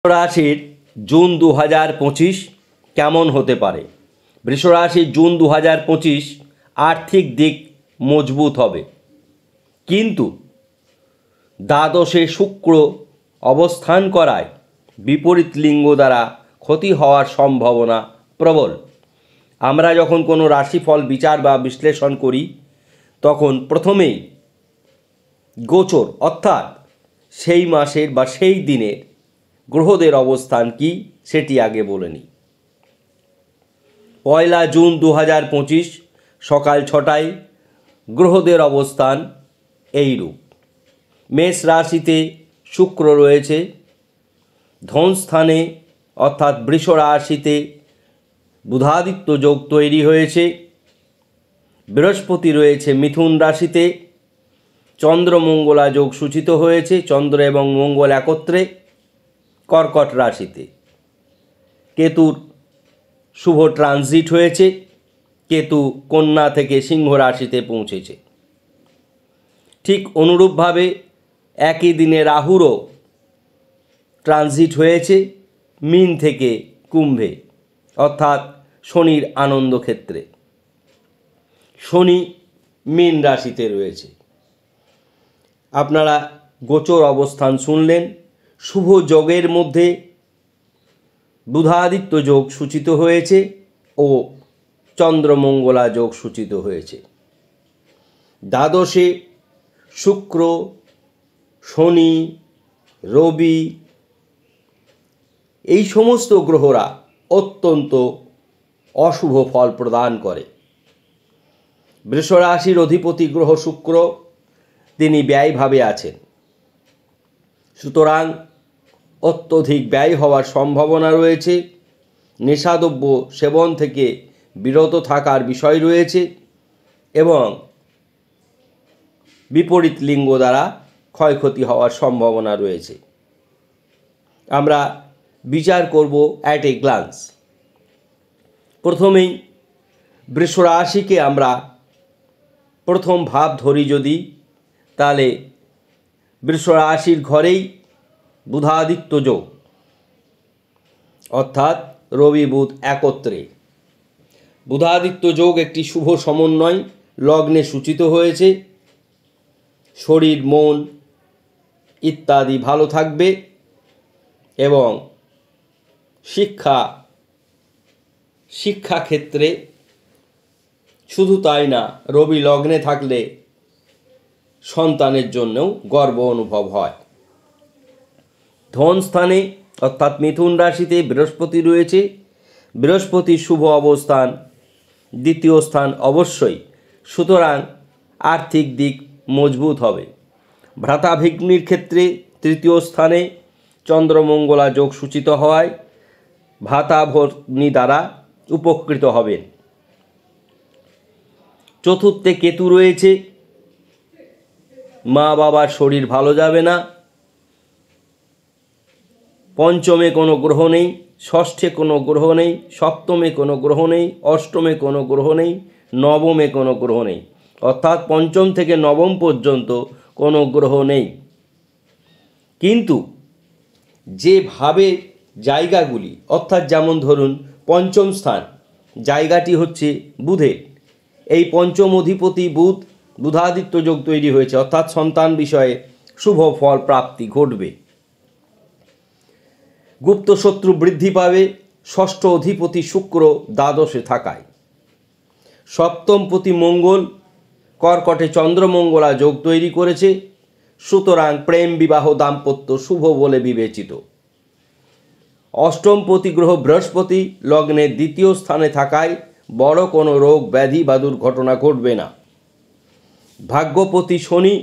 রাশির জুন 2025 কেমন হতে পারে? বৃষ রাশির জুন 2025 আর্থিক দিক মজবুত হবে, কিন্তু দ্বাদশে শুক্র অবস্থান করায় বিপরীত লিঙ্গ দ্বারা ক্ষতি হওয়ার সম্ভাবনা প্রবল। আমরা যখন কোনো রাশিফল বিচার বা বিশ্লেষণ করি তখন প্রথমেই গোচর অর্থাৎ সেই মাসের বা সেই দিনের গ্রহদের অবস্থান কি সেটি আগে বলে নিই। 1 জুন 2025 সকাল 6টায় গ্রহদের অবস্থান এইরূপ। মেষ রাশিতে শুক্র রয়েছে, ধনস্থানে অর্থাৎ বৃষ রাশিতে বুধাদিত্য যোগ তৈরি হয়েছে, বৃহস্পতি রয়েছে মিথুন রাশিতে, চন্দ্রমঙ্গলা যোগ সূচিত হয়েছে, চন্দ্র এবং মঙ্গল একত্রে কর্কট রাশিতে, কেতুর শুভ ট্রানজিট হয়েছে, কেতু কন্যা থেকে সিংহ রাশিতে পৌঁছেছে। ঠিক অনুরূপভাবে একই দিনে রাহুরও ট্রানজিট হয়েছে মীন থেকে কুম্ভে অর্থাৎ শনির আনন্দ ক্ষেত্রে। শনি মীন রাশিতে রয়েছে। আপনারা গোচর অবস্থান শুনলেন। শুভ যোগের মধ্যে বুধাদিত্য যোগ সূচিত হয়েছে ও চন্দ্রমঙ্গলা যোগ সূচিত হয়েছে। দ্বাদশে শুক্র, শনি, রবি এই সমস্ত গ্রহরা অত্যন্ত অশুভ ফল প্রদান করে। বৃষ রাশির অধিপতি গ্রহ শুক্র, তিনি ব্যয়ভাবে আছেন, সুতরাং অত্যধিক ব্যয় হওয়ার সম্ভাবনা রয়েছে। নেশাদ্রব্য সেবন থেকে বিরত থাকার বিষয় রয়েছে এবং বিপরীত লিঙ্গ দ্বারা ক্ষয়ক্ষতি হওয়ার সম্ভাবনা রয়েছে। আমরা বিচার করব অ্যাট এ গ্লান্স। প্রথমেই বৃষ রাশিকে আমরা প্রথম ভাব ধরি যদি, তাহলে বৃষ রাশির ঘরেই বুধাদিত্য যোগ অর্থাৎ রবি বুধ একত্রে। বুধাদিত্য যোগ একটি শুভ সমন্বয়, লগ্নে সূচিত হয়েছে। শরীর মন ইত্যাদি ভালো থাকবে এবং শিক্ষাক্ষেত্রে শুধু তাই না, রবি লগ্নে থাকলে সন্তানের জন্যও গর্ব অনুভব হয়। ধনস্থানে অর্থাৎ মিথুন রাশিতে বৃহস্পতি রয়েছে। বৃহস্পতির শুভ অবস্থান দ্বিতীয় স্থান অবশ্যই, সুতরাং আর্থিক দিক মজবুত হবে। ভ্রাতাভিগ্নির ক্ষেত্রে তৃতীয় স্থানে চন্দ্রমঙ্গলা যোগ সূচিত হওয়ায় ভ্রাতাভগ্নি দ্বারা উপকৃত হবেন। চতুর্থে কেতু রয়েছে, মা বাবার শরীর ভালো যাবে না। পঞ্চমে কোনো গ্রহ নেই, ষষ্ঠে কোনো গ্রহ নেই, সপ্তমে কোনো গ্রহ নেই, অষ্টমে কোনো গ্রহ নেই, নবমে কোনো গ্রহ নেই, অর্থাৎ পঞ্চম থেকে নবম পর্যন্ত কোনো গ্রহ নেই। কিন্তু যেভাবে জায়গাগুলি অর্থাৎ যেমন ধরুন পঞ্চম স্থান জায়গাটি হচ্ছে বুধের, এই পঞ্চম অধিপতি বুধ, বুধাদিত্য যোগ তৈরি হয়েছে অর্থাৎ সন্তান বিষয়ে শুভ ফল প্রাপ্তি ঘটবে। গুপ্ত শত্রু বৃদ্ধি পাবে ষষ্ঠ অধিপতি শুক্র দ্বাদশে থাকায়। সপ্তমপতি মঙ্গল কর্কটে চন্দ্রমঙ্গলা যোগ তৈরি করেছে, সুতরাং প্রেম বিবাহ দাম্পত্য শুভ বলে বিবেচিত। অষ্টমপতি গ্রহ বৃহস্পতি লগ্নের দ্বিতীয় স্থানে থাকায় বড় কোনো রোগ ব্যাধি বা দুর্ঘটনা ঘটবে না। ভাগ্যপতি শনি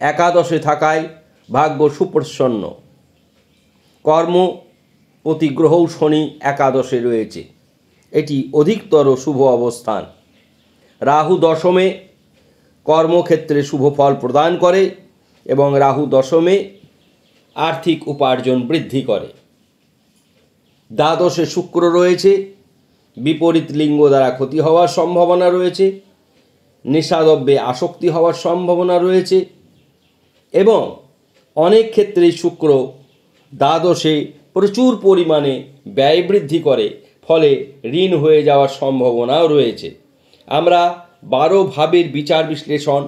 একাদশে থাকায় ভাগ্য সুপ্রসন্ন। কর্মপতি গ্রহও শনি একাদশে রয়েছে, এটি অধিকতর শুভ অবস্থান। রাহু দশমে কর্মক্ষেত্রে শুভ ফল প্রদান করে এবং রাহু দশমে আর্থিক উপার্জন বৃদ্ধি করে। দ্বাদশে শুক্র রয়েছে, বিপরীত লিঙ্গ দ্বারা ক্ষতি হওয়ার সম্ভাবনা রয়েছে, নেশাদ্রব্যে আসক্তি হওয়ার সম্ভাবনা রয়েছে এবং অনেক ক্ষেত্রেই শুক্র দ্বাদশে প্রচুর পরিমাণে ব্যয় বৃদ্ধি করে, ফলে ঋণ হয়ে যাওয়ার সম্ভাবনাও রয়েছে। আমরা 12 ভাবের বিচার বিশ্লেষণ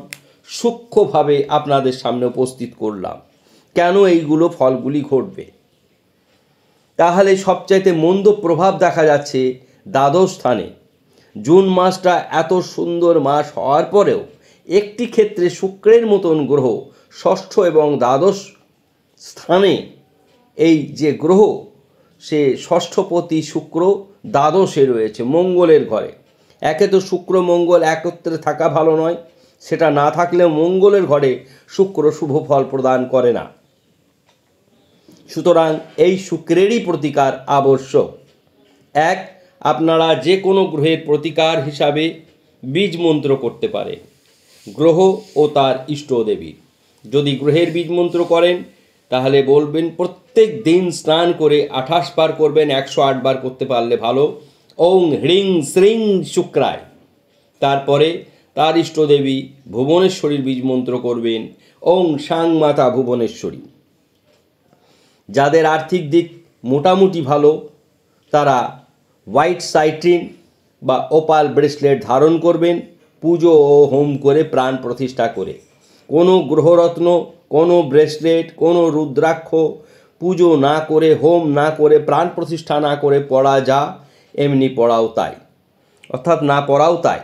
সূক্ষ্মভাবে আপনাদের সামনে উপস্থিত করলাম। কেন এইগুলো ফলগুলি ঘটবে? তাহলে সবচাইতে মন্দ প্রভাব দেখা যাচ্ছে দ্বাদশ স্থানে। জুন মাসটা এত সুন্দর মাস হওয়ার পরেও একটি ক্ষেত্রে শুক্রের মতন গ্রহ ষষ্ঠ এবং দ্বাদশ স্থানে, এই যে গ্রহ সে ষষ্ঠপতি শুক্র দ্বাদশে রয়েছে মঙ্গলের ঘরে। একে তো শুক্র মঙ্গল একত্রে থাকা ভালো নয়, সেটা না থাকলেও মঙ্গলের ঘরে শুক্র শুভ ফল প্রদান করে না। সুতরাং এই শুক্রেরই প্রতিকার আবশ্যক। এক, আপনারা যে কোনো গ্রহের প্রতিকার হিসাবে বীজ মন্ত্র করতে পারে গ্রহ ও তার ইষ্টদেবী। যদি গ্রহের বীজ মন্ত্র করেন তাহলে বলবেন প্রত্যেক দিন স্নান করে 28 বার করবেন, 108 বার করতে পারলে ভালো। ওং হ্রিং শ্রিং শুক্রায়। তারপরে তার ইষ্টদেবী ভুবনেশ্বরীর বীজ মন্ত্র করবেন, ওং সাং মাতা ভুবনেশ্বরী। যাদের আর্থিক দিক মোটামুটি ভালো তারা হোয়াইট সাইট্রিন বা ওপাল ব্রেসলেট ধারণ করবেন, পুজো ও হোম করে প্রাণ প্রতিষ্ঠা করে। কোনো গ্রহরত্ন, কোনো ব্রেসলেট, কোনো রুদ্রাক্ষ পুজো না করে, হোম না করে, প্রাণ প্রতিষ্ঠা না করে পড়া যা, এমনি পড়াও তাই, অর্থাৎ না পড়াও তাই।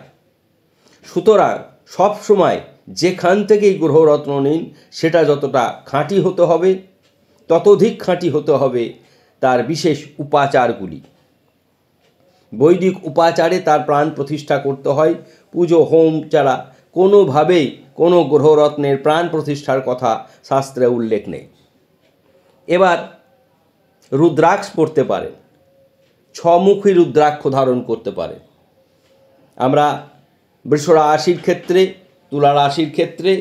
সুতরাং সবসময় যেখান থেকেই গ্রহরত্ন নিন সেটা যতটা খাঁটি হতে হবে ততোধিক খাঁটি হতে হবে তার বিশেষ উপাচারগুলি। বৈদিক উপাচারে তার প্রাণ প্রতিষ্ঠা করতে হয়। পুজো হোম ছাড়া কোনোভাবেই কোনো গ্রহরত্নের প্রাণ প্রতিষ্ঠার কথা শাস্ত্রে উল্লেখ নেই। এবার রুদ্রাক্ষ পড়তে পারেন, 6 মুখী রুদ্রাক্ষ ধারণ করতে পারেন। আমরা বৃষ রাশির ক্ষেত্রে, তুলা রাশির ক্ষেত্রে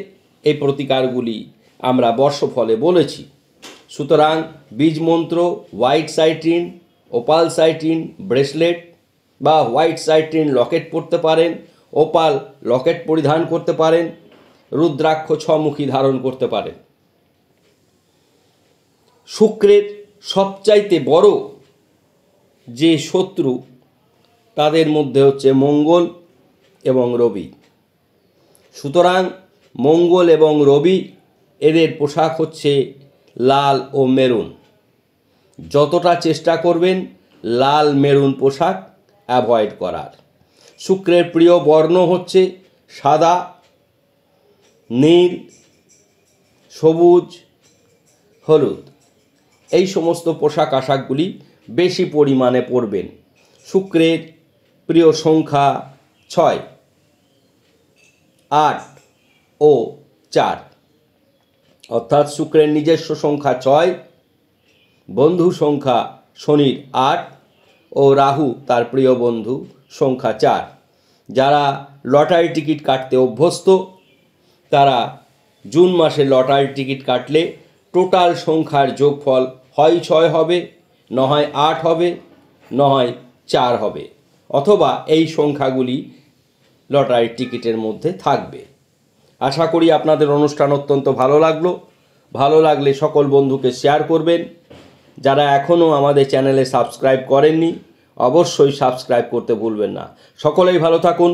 এই প্রতিকারগুলি আমরা বর্ষফলে বলেছি। সুতরাং বীজ মন্ত্র, হোয়াইট সাইট্রিন, ওপাল সাইট্রিন ব্রেসলেট বা হোয়াইট সাইট্রিন লকেট পরতে পারেন, ওপাল লকেট পরিধান করতে পারেন, রুদ্রাক্ষ 6 মুখী ধারণ করতে পারেন। শুক্রের সবচাইতে বড় যে শত্রু তাদের মধ্যে হচ্ছে মঙ্গল এবং রবি। সুতরাং মঙ্গল এবং রবি এদের পোশাক হচ্ছে লাল ও মেরুন। যতটা চেষ্টা করবেন লাল মেরুন পোশাক অ্যাভয়েড করার। শুক্রের প্রিয় বর্ণ হচ্ছে সাদা, নীল, সবুজ, হলুদ। এই সমস্ত পোশাক আশাকগুলি বেশি পরিমাণে পরবেন। শুক্রের প্রিয় সংখ্যা 6, 8 ও 4, অর্থাৎ শুক্রের নিজস্ব সংখ্যা 6, বন্ধু সংখ্যা শনির 8 ও রাহু তার প্রিয় বন্ধু সংখ্যা 4। যারা লটারি টিকিট কাটতে অভ্যস্ত তারা জুন মাসে লটারি টিকিট কাটলে টোটাল সংখ্যার যোগফল হয় 6 হবে, নয় 8 হবে, নয় 4 হবে, অথবা এই সংখ্যাগুলি লটারি টিকিটের মধ্যে থাকবে। আশা করি আপনাদের অনুষ্ঠান অত্যন্ত ভালো লাগলো। ভালো লাগলে সকল বন্ধুকে শেয়ার করবেন। যারা এখনও আমাদের চ্যানেলে সাবস্ক্রাইব করেননি অবশ্যই সাবস্ক্রাইব করতে ভুলবেন না। সকলেই ভালো থাকুন।